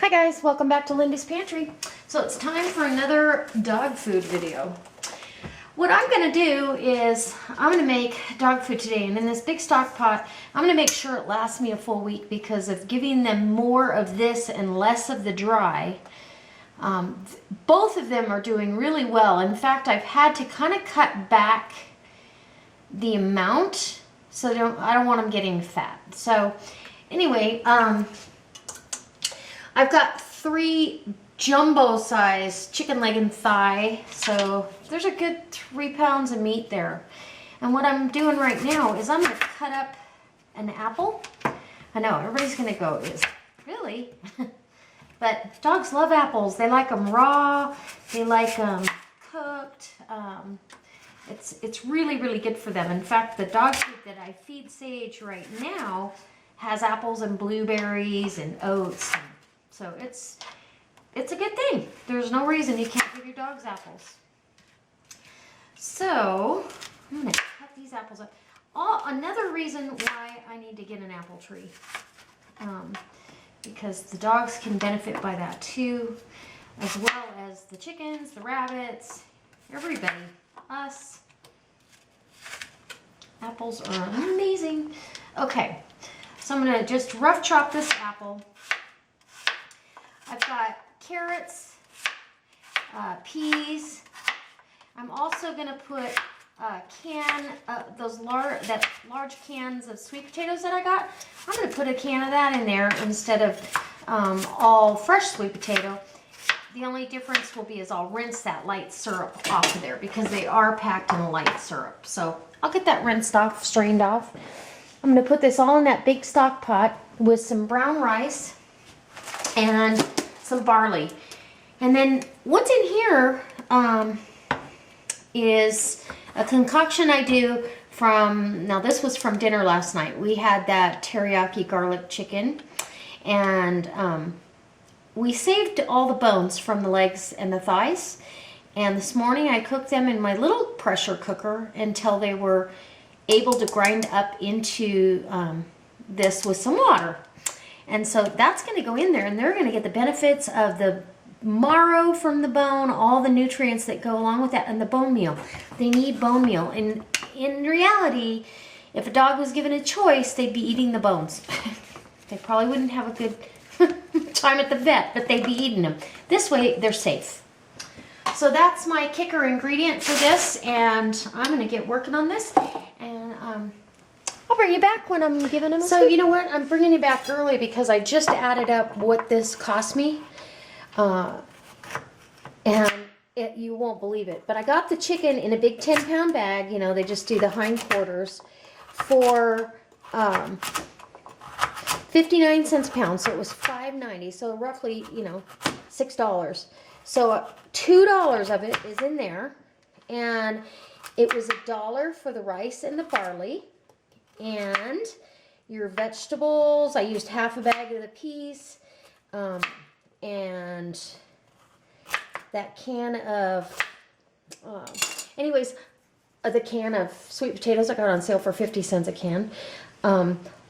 Hi guys, welcome back to Linda's Pantry. So it's time for another dog food video. What I'm going to do is I'm going to make dog food today, and in this big stock pot I'm going to make sure it lasts me a full week because of giving them more of this and less of the dry. Both of them are doing really well. In fact, I've had to kind of cut back the amount so I don't want them getting fat. So anyway, I've got 3 jumbo size chicken leg and thigh, so there's a good 3 pounds of meat there. And what I'm doing right now is I'm going to cut up an apple. I know everybody's going to go, is really? But dogs love apples. They like them raw. They like them cooked. It's really, really good for them. In fact, the dog food that I feed Sage right now has apples and blueberries and oats. So it's a good thing. There's no reason you can't give your dogs apples. So I'm going to cut these apples up. Another reason why I need to get an apple tree. Because the dogs can benefit by that too, as well as the chickens, the rabbits, everybody, us. Apples are amazing. Okay, so I'm going to just rough chop this apple. I've got carrots, peas. I'm also going to put those large cans of sweet potatoes that I got. I'm going to put a can of that in there instead of all fresh sweet potato. The only difference will be is I'll rinse that light syrup off of there because they are packed in a light syrup. So I'll get that rinsed off, strained off. I'm going to put this all in that big stock pot with some brown rice and some barley. And then what's in here is a concoction I do from, now this was from dinner last night. We had that teriyaki garlic chicken, and we saved all the bones from the legs and the thighs. And this morning I cooked them in my little pressure cooker until they were able to grind up into this with some water. And so that's going to go in there, and they're going to get the benefits of the marrow from the bone, all the nutrients that go along with that, and the bone meal. They need bone meal. And in reality, if a dog was given a choice, they'd be eating the bones. They probably wouldn't have a good time at the vet, but they'd be eating them. This way, they're safe. So that's my kicker ingredient for this, and I'm going to get working on this. And I'll bring you back when I'm giving them a So, you know what? I'm bringing you back early because I just added up what this cost me. And you won't believe it. But I got the chicken in a big 10-pound bag. You know, they just do the hindquarters for 59 cents a pound. So it was $5.90. So roughly, you know, $6. So $2 of it is in there. And it was $1 for the rice and the barley. And your vegetables, I used half a bag of the peas, and that can of, the can of sweet potatoes I got on sale for 50 cents a can.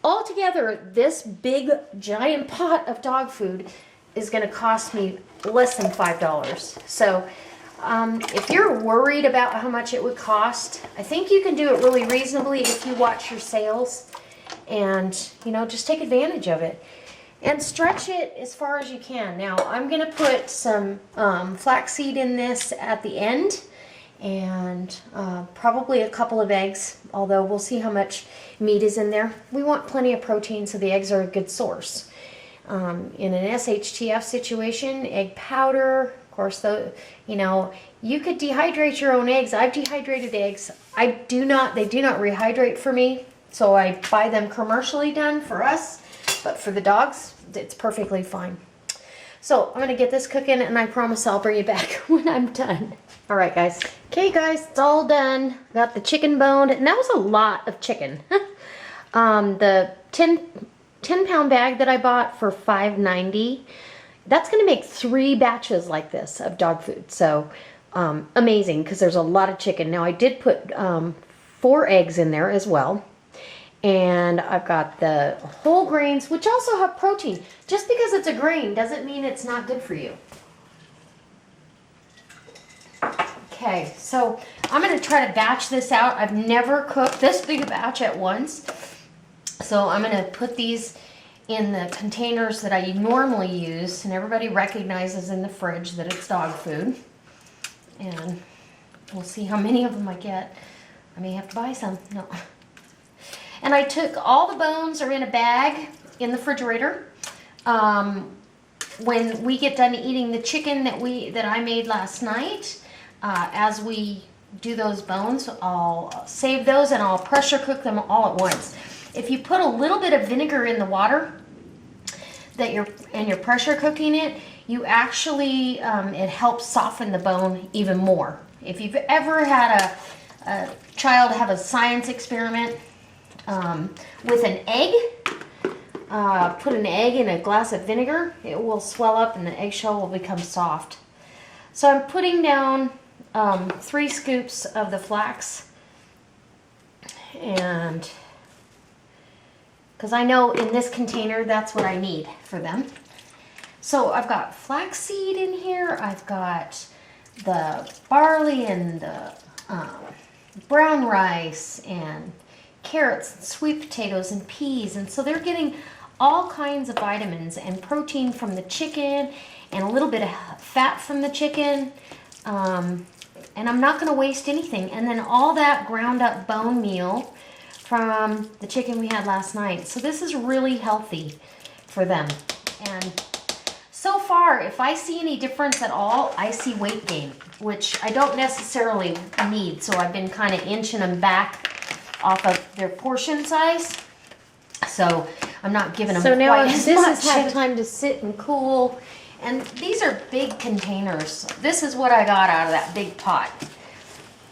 Altogether, this big giant pot of dog food is going to cost me less than $5. So if you're worried about how much it would cost, I think you can do it really reasonably if you watch your sales and, you know, just take advantage of it and stretch it as far as you can. Now, I'm going to put some flaxseed in this at the end, and probably a couple of eggs, although we'll see how much meat is in there. We want plenty of protein, so the eggs are a good source. In an SHTF situation, egg powder, of course, you could dehydrate your own eggs. I've dehydrated eggs. They do not rehydrate for me, so I buy them commercially done for us, but for the dogs, it's perfectly fine. So I'm going to get this cooking, and I promise I'll bring you back when I'm done. All right, guys. Okay, guys, it's all done. Got the chicken boned, and that was a lot of chicken. The 10-pound bag that I bought for $5.90, that's going to make 3 batches like this of dog food. So amazing, because there's a lot of chicken. Now I did put 4 eggs in there as well, And I've got the whole grains, which also have protein. Just because it's a grain doesn't mean it's not good for you. Okay, so I'm going to try to batch this out. I've never cooked this big a batch at once. So I'm going to put these in the containers that I normally use, and everybody recognizes in the fridge that it's dog food. And we'll see how many of them I get. I may have to buy some. No. And I took all the bones are in a bag in the refrigerator. When we get done eating the chicken that I made last night, as we do those bones, I'll save those and I'll pressure cook them all at once. If you put a little bit of vinegar in the water that you're pressure cooking it, you actually it helps soften the bone even more. If you've ever had a child have a science experiment with an egg, put an egg in a glass of vinegar, it will swell up and the eggshell will become soft. So I'm putting down 3 scoops of the flax, and because I know in this container that's what I need for them. So I've got flaxseed in here, I've got the barley and the brown rice and carrots and sweet potatoes and peas, and so they're getting all kinds of vitamins and protein from the chicken and a little bit of fat from the chicken, and I'm not going to waste anything. And then all that ground up bone meal from the chicken we had last night. So this is really healthy for them. And so far, if I see any difference at all, I see weight gain, which I don't necessarily need. So I've been kind of inching them back off of their portion size. So I'm not giving them quite as much. So now this has had time to sit and cool. And these are big containers. This is what I got out of that big pot.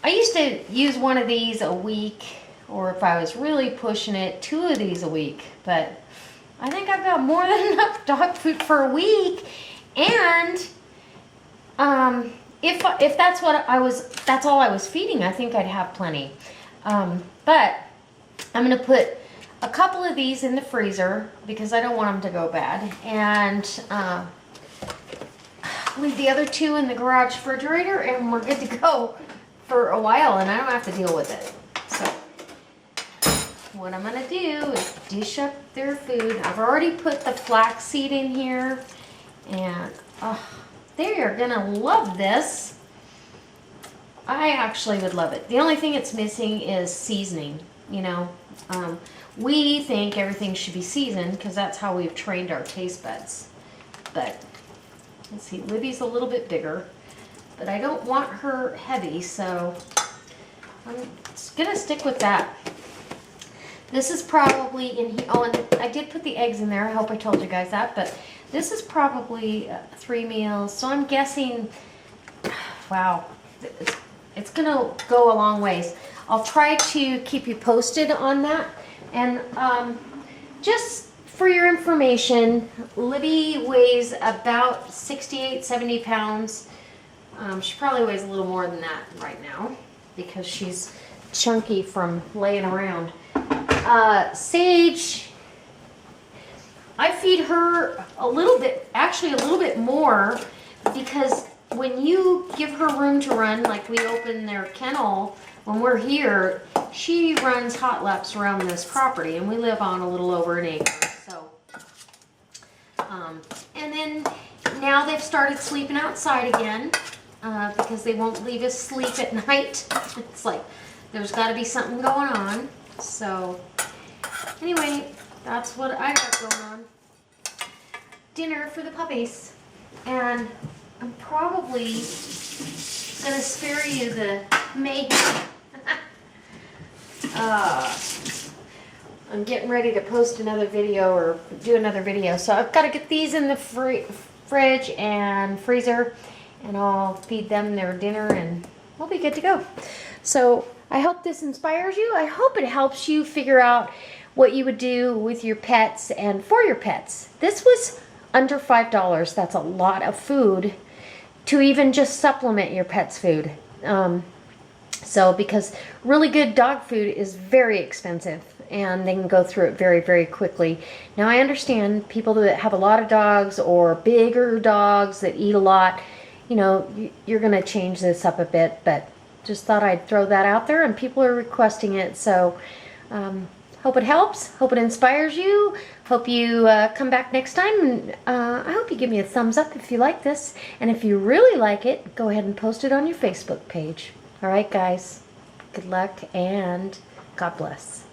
I used to use one of these a week, or if I was really pushing it, 2 of these a week. But I think I've got more than enough dog food for a week. And if that's that's all I was feeding, I think I'd have plenty. But I'm going to put a couple of these in the freezer because I don't want them to go bad. And leave the other 2 in the garage refrigerator, and we're good to go for a while, and I don't have to deal with it. So what I'm going to do is dish up their food. I've already put the flaxseed in here, and they are going to love this. I actually would love it. The only thing it's missing is seasoning, you know. We think everything should be seasoned because that's how we've trained our taste buds. But let's see, Libby's a little bit bigger, but I don't want her heavy, so I'm gonna stick with that. This is probably in here. Oh, and I did put the eggs in there. I hope I told you guys that, but this is probably 3 meals. So I'm guessing, wow, it's gonna go a long ways. I'll try to keep you posted on that. And just for your information, Libby weighs about 68, 70 pounds. She probably weighs a little more than that right now because she's chunky from laying around. Sage, I feed her a little bit, actually a little bit more, because when you give her room to run, like we open their kennel when we're here, she runs hot laps around this property, and we live on a little over an acre. So, and then now they've started sleeping outside again because they won't leave us sleep at night. It's like there's got to be something going on. So anyway, that's what I got going on. Dinner for the puppies, and I'm probably gonna spare you the mayhem. I'm getting ready to post another video or do another video, so I've got to get these in the fridge and freezer, and I'll feed them their dinner and we'll be good to go. So I hope this inspires you. I hope it helps you figure out what you would do with your pets and for your pets. This was under $5. That's a lot of food to even just supplement your pet's food. So because really good dog food is very expensive, and they can go through it very, very quickly. Now I understand people that have a lot of dogs or bigger dogs that eat a lot, you know, you're going to change this up a bit, but just thought I'd throw that out there, and people are requesting it. So hope it helps, hope it inspires you, hope you come back next time, and I hope you give me a thumbs up if you like this, and if you really like it, go ahead and post it on your Facebook page. All right, guys, good luck and God bless.